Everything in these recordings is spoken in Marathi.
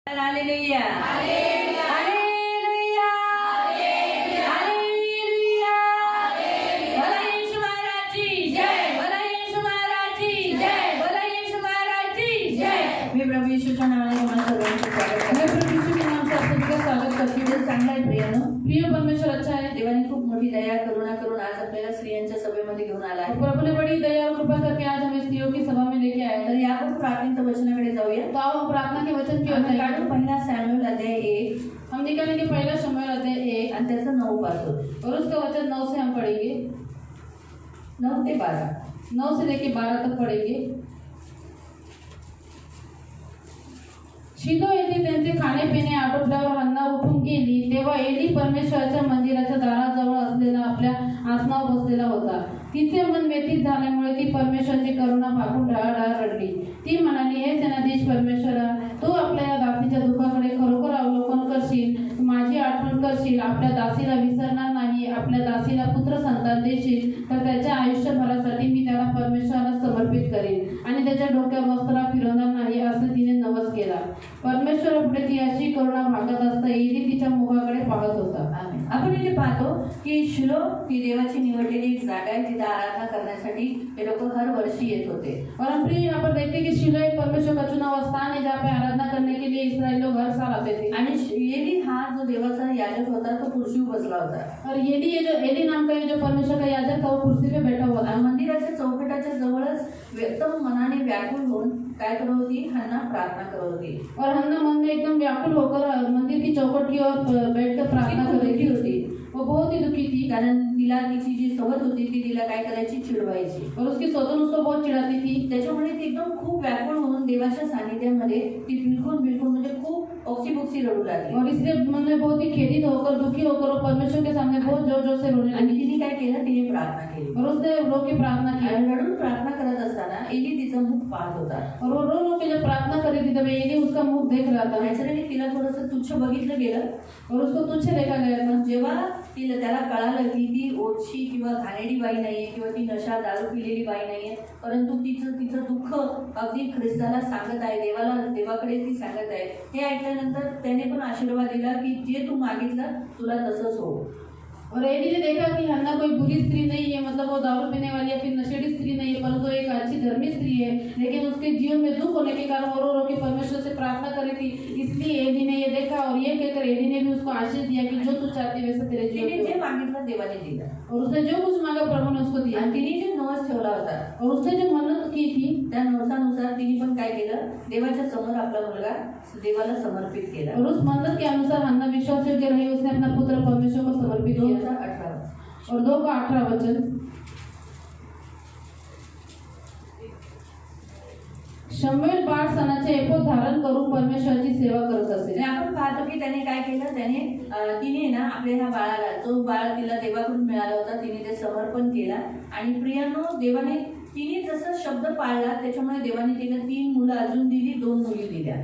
हालेलुया हालेलुया हालेलुया हालेलुया बोला येशू महाराजची जय बोला येशू महाराजची जय बोला येशू महाराजची जय। मी प्रभू येशूच्या नावाने तुम्हाला सर्वांचे स्वागत करते। मैं प्रभु यीशु के नाम से आप सभी का स्वागत करती हूँ। देव चांगला आहे प्रियानो, प्रिय परमेश्वर अच्छा है। देवाने खूप मोठी दया करुणा करून आज आपल्याला स्त्रियांच्या सभेमध्ये घेऊन आला आहे। प्रभु ने बड़ी दया और कृपा करके आज हमें स्त्रियों की सभा में लेके आया तर है। यापुढे प्रार्थनेच्या वचनाकडे जाऊया। तो आओ हम प्रार्थना के वचन की ओर आपण जाएं। काढू पहिला सैमुएल अध्याय 1 हम निकालेंगे पहला शमूएल अध्याय 1 आणि त्याचं 9 पासून और उसका वचन 9 से हम पढ़ेंगे। 9 ते 12। 9 से लेके 12 तक पढ़ेंगे। शिलो येथे त्यांचे खाणे पिणे आटोपल्यावर हन्ना उठून गेली तेव्हा एली परमेश्वराच्या मंदिराच्या दाराजवळ असलेला आपल्या आसनावर बसलेला होता। तिचे मन व्यथित झाल्यामुळे ती परमेश्वराची करुणा पाहून डाळ रडली। ती म्हणाली, हे सेनाधीश परमेश्वरा, तू आपल्या या दासीच्या दुःखाकडे खरोखर अवलोकन करशील, माझी आठवण करशील, आपल्या दासीला विसरणार नाही, आपल्या दासीला पुत्र संतान देशील तर त्याच्या आयुष्यभरासाठी मी त्याला परमेश्वराला समर्पित करेन आणि त्याच्या डोक्यावर वस्त्र फिरवणार नाही, असे तिने नवस केला। परमेश्वरापुढे ती अशी करुणा भागत असता एली तिच्या मुखाकडे पाहत होता। आमेन। आपण इथे पाहतो की शिलो ही देवाची निवडलेली एक जागा आहे, जिथे आराधना करण्यासाठी ते लोक हर वर्षी येत होते। और हम प्रिय यहाँ पर देखते हैं कि शिलो एक परमेश्वर का चुना हुआ स्थान है जहाँ पे आराधना करने के लिए इस्राएल लोग हर साल आते थे। आणि एली हा जो देवाचा याजक होता तो कुर्सीवर बसला होता और एली, ये जो एली नाम का ये जो परमेश्वर का याजक था वो कुर्सी पे बैठा हुआ था। आणि मंदिराच्या चौकटाच्या जवळच व्यक्तम मनाने व्याकुळ होऊन काय करत होती, हन्ना प्रार्थना करत होती। और हन्ना मन में एकदम व्याकुल होकर मंदिर की चौखट की ओर बैठकर प्रार्थना कर रही थी। वो बहुत ही दुखी थी, कारण तिला तिची जी सवत होती ती तिला काय करायची, चिडवायची। और उसकी स्वतन उसको बहुत चिढ़ाती थी। त्याच्यामुळे ती एकदम खूप व्याकुळ होऊन देवाच्या सानिध्यामध्ये ती बिलकुल म्हणजे खूप ऑक्सीबुक्सी रडू लागली। और इसलिए मन में बहुत ही खेदित होकर दुखी होकर वो परमेश्वर के सामने बहुत जोर जोर से रोने आणि लगी। तिने काय केलं, तिने प्रार्थना केली और उसने रो के प्रार्थना की। आणि रडून प्रार्थना करत असताना एली तिचं मुख पाहत होता। और वो रो रो के जब प्रार्थना कर रही थी तब एली उसका मुख देख रहा था। त्याच्याने तिला थोडंसं तुच्छ बघितलं गेलं। और उसको तुच्छ देखा गया था। पण जेव्हा त्याला कळालं की ती ओछी किंवा घाणेरडी बाई नाहीये किंवा ती नशा दारू पिलेली बाई नाहीये, परंतु तिचं दुःख अगदी ख्रिस्ताला सांगत आहे, देवाकडे ती सांगत आहे, हे ऐकल्यानंतर त्याने पण आशीर्वाद दिला की जे तू मागितलं तुला तसंच हो। और एली ने देखा कि हन्ना कोई बुरी स्त्री नहीं है, मतलब वो दारू पीने वाली या फिर नशेड़ी स्त्री नहीं है, परंतु एक अच्छी धर्मी स्त्री है, लेकिन उसके जीवन में दुख होने के कारण वो रो रो के परमेश्वर से प्रार्थना कर रही थी। इसलिए एली ने ये देखा और ये कहकर एली ने भी उसको आशीष दिया कि जो तू चाहती है वैसे तेरे तिने जीवन जे में। मागितलं देवाने दिलं और उसने जो कुछ मांगा प्रभु ने उसको दिया। आणि तिने जे नवस ठेवला होता और उसने जो मन्नत की थी त्या नवसानुसार तिने पण काय केलं, देवाच्या समोर आपला मुलगा देवाला समर्पित केला। और उस मन्नत के अनुसार हन्ना विश्वास योग्य रही, उसने अपना पुत्र परमेश्वर को समर्पित किया। 2:18 और 2:18 वचन, शमूएल 5 सणाचे एपोद धारण करून परमेश्वराची सेवा करत असे। आणि आपण पाहतो की त्याने काय केलं, तिने ना आपल्या ह्या बाळाला, जो बाळ तिला देवाकडून मिळाला होता, तिने ते समर्पण केला। आणि प्रियानो, तिने जसं शब्द पाळला त्याच्यामुळे देवाने तिला 3 मुलं अजून दिली, 2 मुली दिल्या।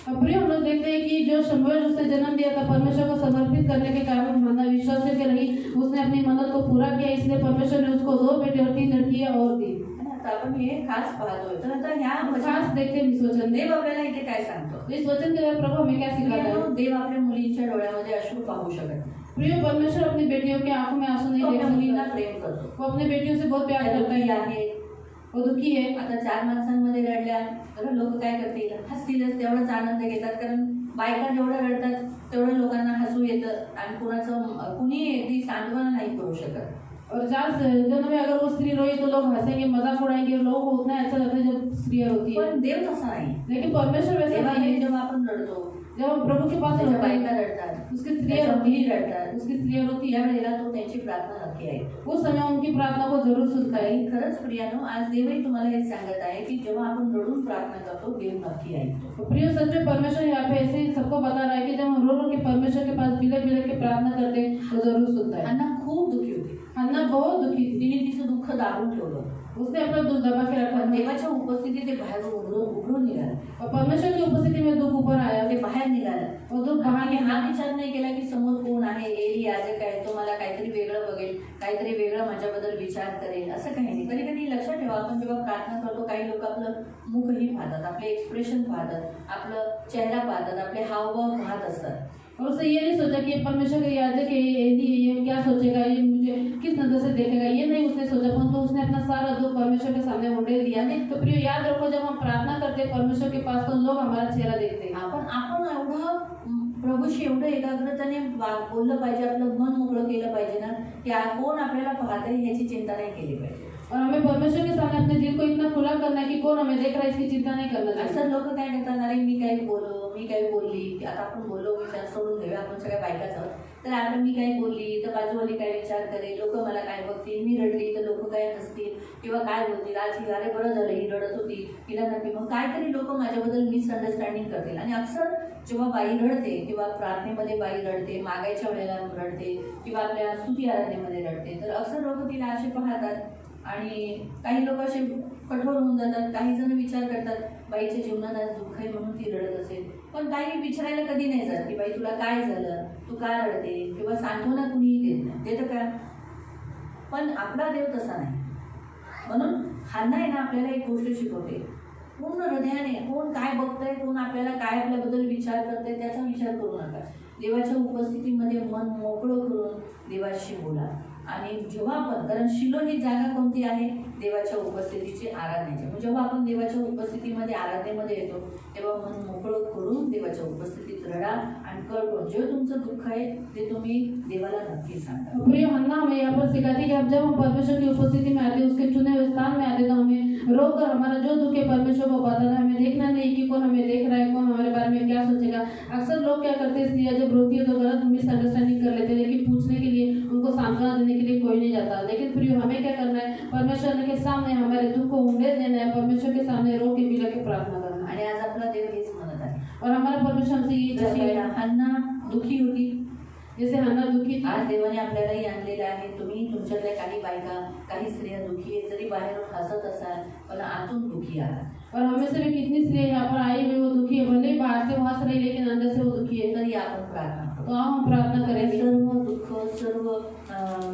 प्रिय हम लोग देखते हैं कि जो शमूएल उसने जन्म दिया था, परमेश्वर को समर्पित करने के कारण हन्ना विश्वास के रही, उसने अपनी मन्नत को पूरा किया, इसलिए परमेश्वर ने उसको 2 बेटे और 3 लड़कियां और दी। आता आपण हे खास पाहतोय। तर आता ह्या खास देखते हैं इस वचन में। देव आपल्याला इथे काय सांगतो, इस वचन के द्वारा प्रभु हमें क्या सिखाता है? देव आपल्या मुलींच्या डोळ्यामध्ये अश्रू पाहू शकत, प्रिय परमेश्वर अपनी बेटियों की आंखों में आंसू नहीं तो देख आपल्या मुलींना सकता। प्रेम करतो। वो अपने बेटियों से बहुत प्यार करता है। वो दुखी है। आता 4 माणसांमध्ये रडल्या तर लोक काय करतील, हसतीलच, तेवढाच आनंद घेतात, कारण बायका जेवढं रडतात तेवढं लोकांना हसू येतं आणि कुणी ती सांत्वना नाही करू शकत। और 4 जनों में अगर वो स्त्री रोई तो लोग हंसेंगे, मजाक उड़ाएंगे, लोगों को उतना अच्छा लगता है जब स्त्रियां रोती है। पण देव तसा नाही। लेकिन परमेश्वर वैसा तेव्हा नहीं है। जेव्हा आपण रडतो, जब हम प्रभु के पास त्याच्या होते हैं, बायका रडतात, उसकी स्त्रियां त्याच्या रोती मुली है, रडतात, उसकी स्त्रियां रोती या है, वेळेला तो त्यांची प्रार्थना नक्की ऐकतो। उस समय उनकी प्रार्थना को जरूर सुनता है। आणि खरंच प्रियानो, आज देवही तुम्हाला हे सांगत आहे की जेव्हा आपण रडून प्रार्थना करतो, देव नक्की ऐकतो। तो प्रिय, सच में परमेश्वर यहाँ पे ऐसे ही सबको बता रहा है कि जब हम रो रो के परमेश्वर के पास बिलख बिलख के प्रार्थना करते हैं तो जरूर सुनता है। हन्ना खूप दुखी होती, हन्ना बहुत दुखी थी। तिने तिचं दुःख दाबून ठेवलं, उसने अपना दुख दबा के रखा पण था। देवाच्या उपस्थितीत ते बाहेर उघडून निघालं, और परमेश्वर की उपस्थिति में दुख ऊपर आया। ते बाहेर निघालं। और दुख बाहर आणि हा निकला। विचार नाही केला की समोर कोण आहे, एली याजक आहे, तो मला काहीतरी वेगळं बघेल, काहीतरी वेगळं माझ्याबद्दल विचार करेल, असं काही नाही. कधी कधी लक्षात ठेवा, आपण जेव्हा प्रार्थना करतो काही लोक आपलं मुखही पाहतात, आपले एक्सप्रेशन पाहतात, आपलं चेहरा पाहतात, आपले हावभाव पाहत असतात. और उसने ये नहीं सोचा कि ये परमेश्वर का याजक है, ये क्या सोचेगा, ये मुझे किस नजर से देखेगा, ये नहीं उसने सोचा, परंतु उसने अपना सारा दुख परमेश्वर के सामने उंडेल दिया. तो प्रिय याद रखो, जब हम प्रार्थना करते हैं परमेश्वर के पास तो लोग हमारा चेहरा देखते हैं. आपण एवढं प्रभूशी एवढं एकाग्रतेने बोललं पाहिजे, आपलं मन मोकळं केलं पाहिजे ना, की कोण आपल्याला पाहतंय ह्याची चिंता नाही केली पाहिजे. और हमें परमेश्वर के सामने अपने दिल को इतना खुला करना है कि कौन हमें देख रहा है इसकी चिंता नहीं करना चाहिए. अक्सर लोक काय करतात, अरे मी काही बोलली, आता आपण बोललो विचार सोडून घेऊया, आपण सगळ्या बायकाच आहोत, तर आता मी काय बोलली तर बाजूवाली काय विचार करेल, लोक मला काय बघतील, मी रडली तर लोक काय हसतील किंवा काय बोलतील, आज ही अरे बरं झालं ही रडत होती, हिला नक्की मग काहीतरी लोक माझ्याबद्दल मिसअंडरस्टँडिंग करतील. आणि अक्सर जेव्हा बाई रडते किंवा प्रार्थनेमध्ये बाई रडते, मागायच्या वेळेला रडते किंवा आपल्या स्तुती आराधनेमध्ये रडते, तर अक्सर लोक तिला असे पाहतात आणि काही लोक असे कठोर होऊन जातात. काही जण विचार करतात बाईच्या जीवनात आज दुःख आहे म्हणून ती रडत असेल, पण काही विचारायला कधी नाही जात की बाई तुला काय झालं, तू काय रडते, किंवा सांत्वना कुणीही देत नाही, देतं का? पण आपला देव तसा नाही. म्हणून हन्ना आहे ना आपल्याला एक गोष्ट शिकवते, पूर्ण हृदयाने कोण काय बघतंय, कोण आपल्याला काय आपल्याबद्दल विचार करते त्याचा विचार करू नका. देवाच्या उपस्थितीमध्ये मन मोकळं करून देवाशी बोला. आणि जेव्हा आपण, कारण शिलो ही जागा कोणती आहे, देवाच्या उपस्थितीची आराधनेची. म्हणजे जेव्हा आपण देवाच्या उपस्थितीमध्ये आराधनेमध्ये येतो तेव्हा मन मोकळं करून देवाच्या उपस्थितीत रडा आणि कळकळून जे तुमचं दुःख आहे ते तुम्ही देवाला नक्की सांगा. प्रिय हन्ना हमें यहाँ पर सिखाती है कि अब जब हम परमेश्वर की उपस्थिति में आते हैं, उसके चुने हुए स्थान में आते, तो हमें रोकर हमारा जो दुख है परमेश्वर को बताना है. हमें देखना नहीं कि कौन हमें देख रहा है, कौन हमारे बारे में क्या सोचेगा. अक्सर लोग क्या करते हैं, स्त्रियाँ जब रोती है तो गलत मिसअंडरस्टैंडिंग कर लेते हैं, लेकिन पूछने के लिए, उनको सांत्वना देने के लिए कोई नहीं जाता. लेकिन प्रिय हमें क्या करना है, परमेश्वर के सामने हमारे दुख को उंडेल देना है, परमेश्वर के सामने रो के बिला के प्रार्थना करना है. आणि आज आपला देव हेच म्हणत आहे. और हमारा परमेश्वर हमसे ये चाहता है, हन्ना दुखी होती, जैसे हन्ना दुखी थी, आज देवाने आपल्यालाही आणलेलं आहे. तुम्ही तुमच्यातल्या काही बायका, काही स्त्रिया दुखी आहेत, जरी बाहेरून हसत असाल पण आतून दुखी आहात. और हमें से भी कितनी स्त्रियाँ यहाँ पर आई हुई वो दुखी है, भले ही बाहर से वो हंस रही लेकिन अंदर से वो दुखी है. तरी आपण प्रार्थना करू. तो हम प्रार्थना करेंगे. सर्व दुःख, सर्व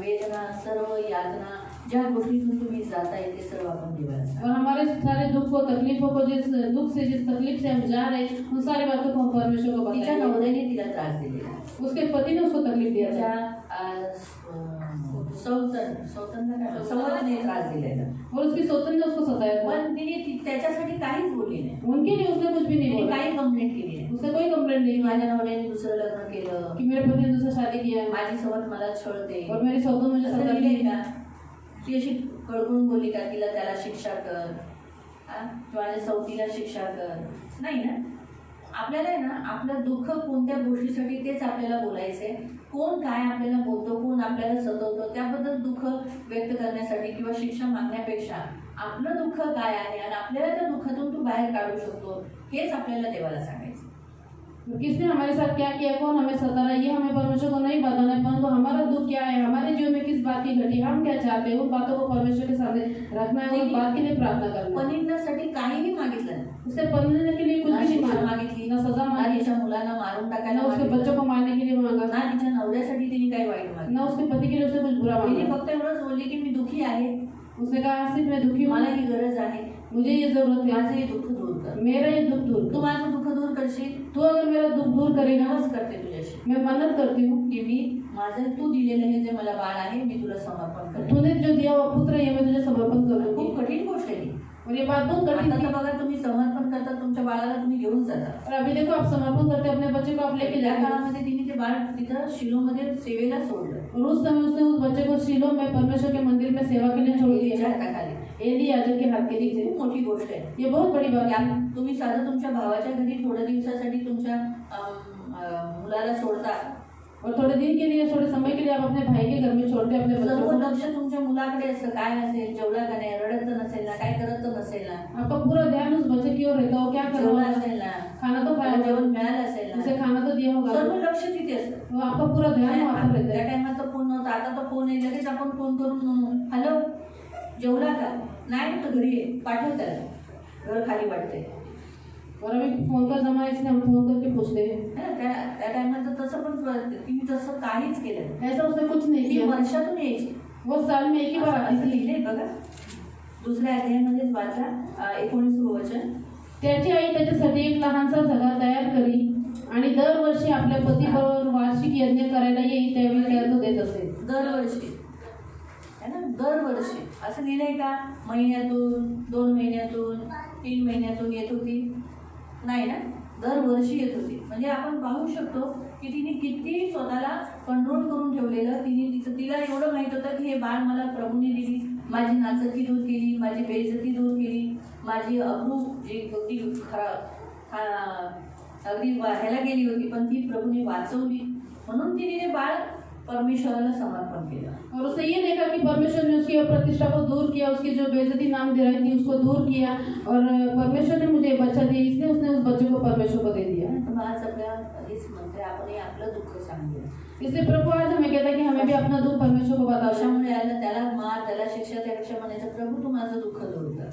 वेदना, सर्व यातना, ज्या गोष्टीतून तुम्ही जाताय ते सर्व आपण देवाला सांगा. और हमारे सारे दुख को, तकलीफों को, जिस दुख से, जिस तकलीफ से हम जा रहे हैं, उन सारी बातों को हम परमेश्वर को तिच्या बताएंगे. नवऱ्याने तिला त्रास दिलेला, उसके पति ने उसको तकलीफ दिया था, सौतने त्रास दिलेला, और उसकी सौतन ने उसको सताया था. पण तिने त्याच्यासाठी काहीच बोलली नाही. उनके लिए उसने कुछ भी नहीं तिने बोला, काही कंप्लेंट केली नाही. उसने कोई कंप्लेंट नहीं की माझ्या नवऱ्याने दुसरं लग्न केलं, कि मेरे पति ने दूसरा शादी किया है माझी सवत मला छळते, और मेरी सौतन मुझे असं सता लिहिलंय दी. का? ती अशी कळकळून बोलली का तिला त्याला शिक्षा कर, किंवा माझ्या सौतीला शिक्षा कर? नाही ना. आपल्याला आहे ना आपलं दुःख कोणत्या गोष्टीसाठी तेच आपल्याला बोलायचंय. कोण काय आपल्याला बोलतो, कोण आपल्याला सतवतो, त्याबद्दल दुःख व्यक्त करण्यासाठी किंवा शिक्षा मागण्यापेक्षा आपलं दुःख काय आहे आणि आपल्याला त्या दुःखातून तू बाहेर काढू शकतो हेच आपल्याला देवाला सांगायचं. किसने हमारे साथ क्या किया, कौन हमें सता रहा है, ये हमें परमेश्वर को नहीं बताना है, परंतु हमारा दुख क्या है, हमारे जीवन में किस बात की घटी, हम क्या चाहते हैं, उन बातों को परमेश्वर के सामने रखना है, उस बात के लिए प्रार्थना करना है. पनिंदासाठी काहीही मागितलं नाही. उसने पलने के लिए कुछ ना भी नहीं शिक्षा मांगा, मागितली, ना सजा ना मांगी, तिच्या मुलांना मारून टाकायला ना उसके मागितलं, बच्चों को मारने के लिए मांगा, ना तिच्या नवऱ्यासाठी तिने काही वाईट मागितलं. ना उसके पति के लिए उसने कुछ बुरा तिने मांगा. फक्त एवढंच बोलली की मी दुःखी आहे, उसने कहा सिर्फ मैं दुखी हूँ, मला ही गरज आहे, मुझे ये जरूरत है, माझं हे दुःख दूर कर. मेरा ये दुख दूर तू कर. माझं दुःख दूर करशील, तू अगर मेरा दुख दूर करेगा, नमस करते तुझ्याशी मैं मन्नत करती हूँ, की मी माझं तू दिलेलं हे जे मला बाळ आहे मी तुला समर्पण करते. तूने जो दिया हुआ पुत्र है मैं तुझे समर्पण करूंगी. खूप कठीण गोष्ट आहे. और ये बात बहुत कठिन आता थी. तर बघा तुम्ही समर्पण करता, तुमच्या बाळाला तुम्ही घेऊन जाता. और अभी देखो आप समर्पण करते हो, अपने बच्चे को आप लेके त्या जाते हो. काळामध्ये तिने ते बाळ तिथं शिलोमध्ये सेवेला सोडलं. और उस समय उसने उस बच्चे को शीलो में परमेश्वर के मंदिर में सेवा के लिए छोड़ तिच्या दिया. हाताखाली. एली याजक के हाथ के नीचे. खूप मोठी गोष्ट आहे. ये बहुत बड़ी बात है. तुम्ही साधं तुमच्या भावाच्या घरी थोड्या दिवसासाठी तुमच्या मुलाला सोडता, और थोड़े दिन के लिए, थोड़े समय के लिए आप अपने भाई के घर में छोड़ते अपने बच्चों सर्व को. लक्ष तुमच्या मुलाकडे असतं. काय असेल, जेवला का नाही, रडत तर नसेल ना, काय करत तर नसेल ना, आपका पूरा ध्यान उस बच्चे की ओर रहता हो, क्या कर रहा जेवला होगा, असेल ना, खाना तो खाया त्याला होगा, जेवण मिळालं असेल उसे ना, खाना तो दिया होगा, सर्व लक्ष तिथे असतं. वो आपका पूरा ध्यान वहाँ पर रहता त्या है. टायमात तो फोन नव्हता, आता तो फोन आहे, लगेच आपण फोन करून हॅलो जेवला का नाही, तर घरी आहे, पाठव त्याला, घर खाली वाटते. और अभी फोन का जमा है, इसलिए हम फोन करके पूछते हैं. त्या टायमात तसं पण तिने तसं काहीच केलं नाही. ऐसा उसने कुछ नहीं ती किया. वर्षातून यायची, वो साल में एक ही बार आती असं थी. लिहिलंय बघा, दुसऱ्या अध्यायामध्येच वाचा 19 वचन. त्याची आई त्याच्यासाठी एक लहानसा झगा तयार करी आणि दरवर्षी आपल्या पतीबरोबर वार्षिक यज्ञ करायला येई त्यावेळी त्याला तो देत असे. दरवर्षी है ना, दरवर्षी असं लिहिलंय का महिन्यातून, 2 महिन्यातून, 3 महिन्यातून येत होती? नाही ना, दरवर्षी येत होती. म्हणजे आपण पाहू शकतो की तिने किती स्वतःला कंट्रोल करून ठेवलेलं. तिला एवढं माहित होतं की हे बाळ मला प्रभूने दिली, माझी नाचक्की दूर केली, माझी बेइज्जती दूर केली, माझी अब्रू जी होती अगदी ह्याला गेली होती, पण ती प्रभूने वाचवली. म्हणून तिने ते बाळ परमेश्वराला समर्पण केलं. और उससे ये देखा कि परमेश्वर ने उसकी प्रतिष्ठा को दूर किया, उसकी जो बेइज्जती नाम दे रही थी उसको दूर किया और परमेश्वर ने मुझे बच्चा दिया, इसलिए उसने उस बच्चे को परमेश्वर को दे दिया. तर आज आपल्या हेच म्हणते, आपण आपलं दुःख सांगूया. इसलिए प्रभु आज हमें कहता है कि हमें भी अपना दुख परमेश्वर को बताओ. कशामुळे आलं, त्याला मार, त्याला शिक्षा, त्यापेक्षा म्हणायचं प्रभू तू माझं दुःख दूर कर.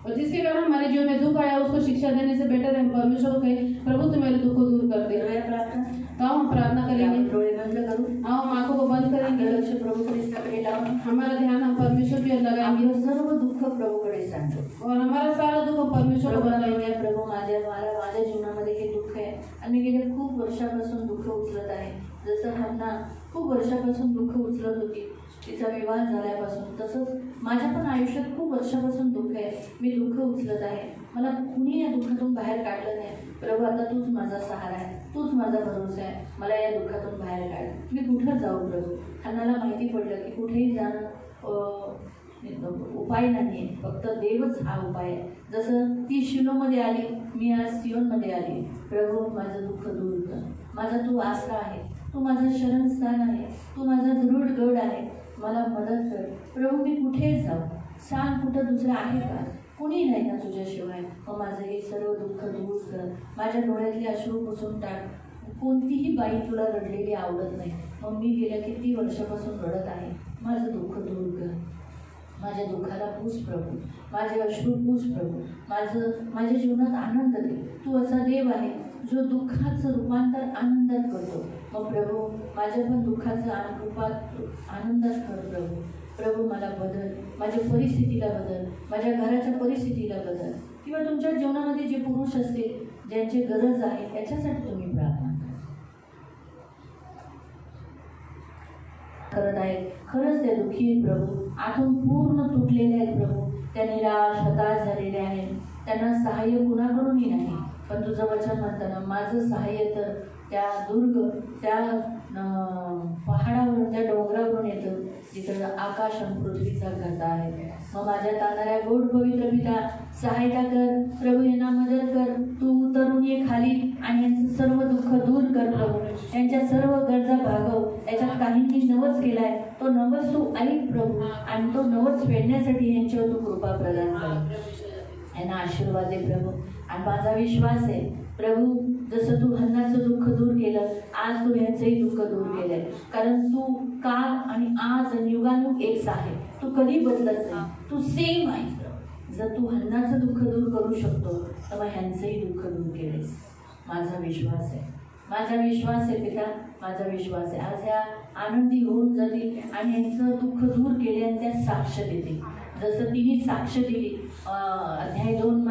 और जिसके कारण हमारे जीवन में दुख आया उसको शिक्षा देने से बेटर है परमेश्वर को कहे प्रभु तू मेरे दुख को दूर कर दे. करूया प्रार्थना. तो हम प्रार्थना करेंगे, डोळे बंद करू, आओ हम आंखों को बंद करेंगे, लक्ष प्रभू ख्रिस्ताकडे लावून हमारा ध्यान हम परमेश्वर की ओर लगाएंगे आपलं सर्व दुःख प्रभूकडे सांगतो. और हमारा सारा दुख हम परमेश्वर को बताएंगे. प्रभू प्रभू माझ्या जीवनामध्ये हे दुःख आहे आणि मी गेल्या खूप वर्षापासून दुःख उचलत आहे. जसं हन्ना खूप वर्षापासून दुःख उचलत होती तिचा विवाह झाल्यापासून, तसंच माझ्या पण आयुष्यात खूप वर्षापासून दुःख आहे. मी दुःख उचलत आहे, मला कुणी या दुःखातून बाहेर काढलं नाही. प्रभू आता तूच माझा सहारा आहे, तूच माझा भरोसा आहे, मला या दुःखातून बाहेर काढ. मी कुठं जाऊ प्रभू? हन्नाला माहिती पडलं की कुठेही जाणं उपाय नाही आहे, फक्त देवच हा उपाय आहे. जसं ती शिलोमध्ये आली, मी आज सियोनमध्ये आली. प्रभू माझं दुःख दूर कर, माझा तू आसरा आहे, तू माझं शरणस्थान आहे, तू माझा दृढ गड आहे, मला मदत कर. प्रभू मी कुठेच जाऊ, सांग कुठं दुसरं आहे का? कुणी नाही ना तुझ्याशिवाय. मग माझं हे सर्व दुःख दूर कर, माझ्या डोळ्यातले अश्रू पुसून टाक. कोणतीही बाई तुला रडलेली आवडत नाही. मग मी गेल्या किती वर्षापासून रडत आहे, माझं दुःख दूर कर, माझ्या दुःखाला पूस प्रभू, माझे अश्रू पूस प्रभू, माझ्या जीवनात आनंद दे. तू असा देव आहे जो दुःखाचं रूपांतर आनंदात करतो. मग प्रभू माझ्या पण दुःखाचं रूपात आनंदात कर प्रभू. प्रभू मला बदल, माझ्या परिस्थितीला बदल, माझ्या घराच्या परिस्थितीला बदल. किंवा तुमच्या जीवनामध्ये जे पुरुष असतील ज्यांची गरज आहे त्याच्यासाठी तुम्ही प्रार्थना करत आहेत. खरंच ते दुःखी आहेत प्रभू, आतून पूर्ण तुटलेले आहेत प्रभू. त्या निराश हताश झालेले आहेत, त्यांना सहाय्य कुणाकडूनही नाही. पण तुझं वचन म्हणताना माझं सहाय्य तर त्या त्या पहाडावरून, त्या डोंगरावरून येतं जिथं आकाश आणि पृथ्वीचा घाता आहे. मग माझ्या ताणाऱ्या गोड पवित्र पिता सहायता कर प्रभू, यांना मदत कर. तू उतरून ये खाली आणि यांचं सर्व दुःख दूर कर प्रभू, यांच्या सर्व गरजा भागव. याच्यात काहींनी नवस केलाय, तो नवस तू ऐक प्रभू आणि तो नवस फेडण्यासाठी यांच्यावर तू कृपा प्रदान कर. यांना आशीर्वाद दे प्रभू. आणि माझा विश्वास आहे प्रभू, जसं तू हन्नाचं दुःख दूर केलं, आज तू ह्यांचंही दुःख दूर केलंय. कारण तू काल आणि आज आणि युगानुग एकच आहे, तू कधी बदलत नाही, तू सेम आहे. जर तू हन्नाचं दुःख दूर करू शकतो तर मग ह्यांचंही दुःख दूर केलेस. माझा विश्वास आहे, माझा विश्वास आहे पिता, माझा विश्वास आहे. आज ह्या आनंदी होऊन जातील आणि यांचं दुःख दूर केले आणि त्या साक्ष देतील. जसं तिने साक्ष दिली अध्याय 2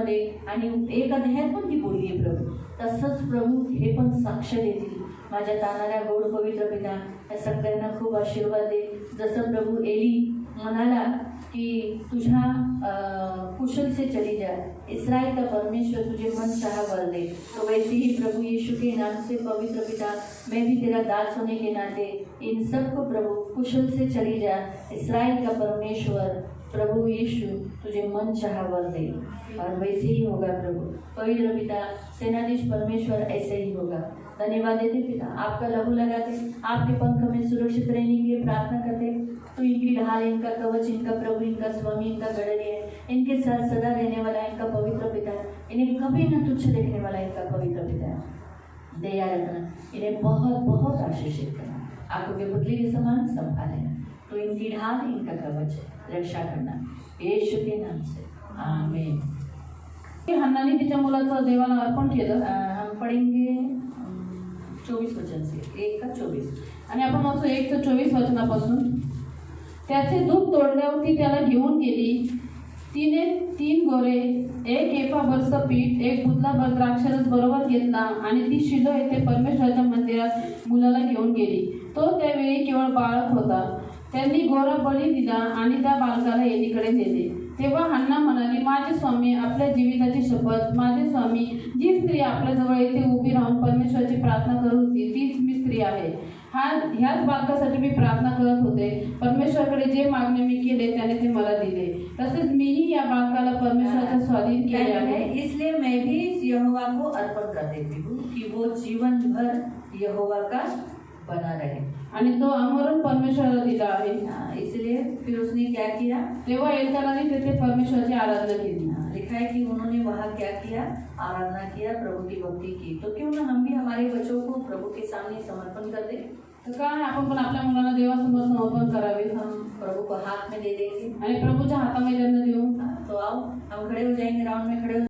आणि 1 अध्यायात पण ती बोलली आहे प्रभू, तसंच प्रभू हे पण साक्ष देतील. माझ्या ताणाऱ्या गोड पवित्र पिता या सगळ्यांना खूप आशीर्वाद दे. जसं प्रभू एली म्हणाला कि तुझ्या कुशल से चली जा, इस्राइल का परमेश्वर तुझे मन चाहा वर दे. तो वैसे ही प्रभु यीशु के नाम से पवित्र पिता, मैं भी तेरा दास होने के नाते इन सबको प्रभु कुशल से चली जा. इस्राइल का परमेश्वर प्रभु यीशु तुझे मन चाहा वर दे. और वैसे ही होगा प्रभु. पवित्र पिता सेनाधीश परमेश्वर ऐसे ही होगा. धन्यवाद देते पिता, आपका लहू लगाते, आपके पंख में सुरक्षित रहने के लिए प्रार्थना करते. तो इनकी ढाल, इनका कवच, इनका प्रभु, इनका स्वामी, इनका गढ़ है, इनके साथ सदा रहने वाला इनका पवित्र पिता, इन्हें कभी न तुच्छ देखने वाला इनका पवित्र पिता. दया रखना, इन्हें बहुत बहुत आशीषित करना, आंखों के पुतली के समान संभालेना. तो इनकी ढाल, इनका कवच रक्षा करना, यीशु के नाम से आमीन. हन्नाने तिच्या मुलाचं देवाला अर्पण केलं. हम पढ़ेंगे 24 वचन से 1 का 24. आणि आपण वाचू 1 ते 24 वचनापासून. त्याचे दूध तोडल्यावर ती त्याला घेऊन गेली. तिने 3 गोरे, 1 एफाभर पीठ, 1 बुधलाभर द्राक्षरस बरोबर घेतला आणि ती शिलो येथे परमेश्वराच्या मंदिरात मुलाला घेऊन गेली. तो त्यावेळी केवळ बाळक होता. त्यांनी गोरा बळी दिला आणि त्या बालकाला एलीकडे नेले. तेव्हा हन्ना म्हणाली, माझे स्वामी, आपल्या जीविताची शपथ, माझे स्वामी, जी स्त्री आपल्याजवळ येथे उभी राहून परमेश्वराची प्रार्थना करत होती तीच मी स्त्री आहे. ह्याच बालकासाठी मी प्रार्थना करत होते. परमेश्वराकडे जे मागणे मी केले त्याने ते मला दिले. तसेच मीही या बालकाला परमेश्वराच्या स्वाधीन केले आहे. इसलिए मैं भी इस यहोवा को अर्पण कर देती हूँ कि वो जीवन भर यहोवा का बना रहे. आणि तो अमरण परमेश्वराला दिला आहे. इसलिए फिर उसने क्या किया? तेव्हा एल्कानाने तेथे परमेश्वराची आराधना केली. लिखा है कि उन्होंने वहाँ क्या किया? आराधना किया, प्रभु की भक्ति की. तो क्यों ना हम भी हमारे बच्चों को प्रभु के सामने समर्पण कर दें. तर काय आपण पण आपल्या मुलांना देवासमोर समर्पण करावे. हम प्रभु को हाथ में दे देंगे आणि प्रभूच्या हातामध्ये त्यांना देऊ. तो आओ हम खड़े हो जाएंगे, राउंड में खड़े हो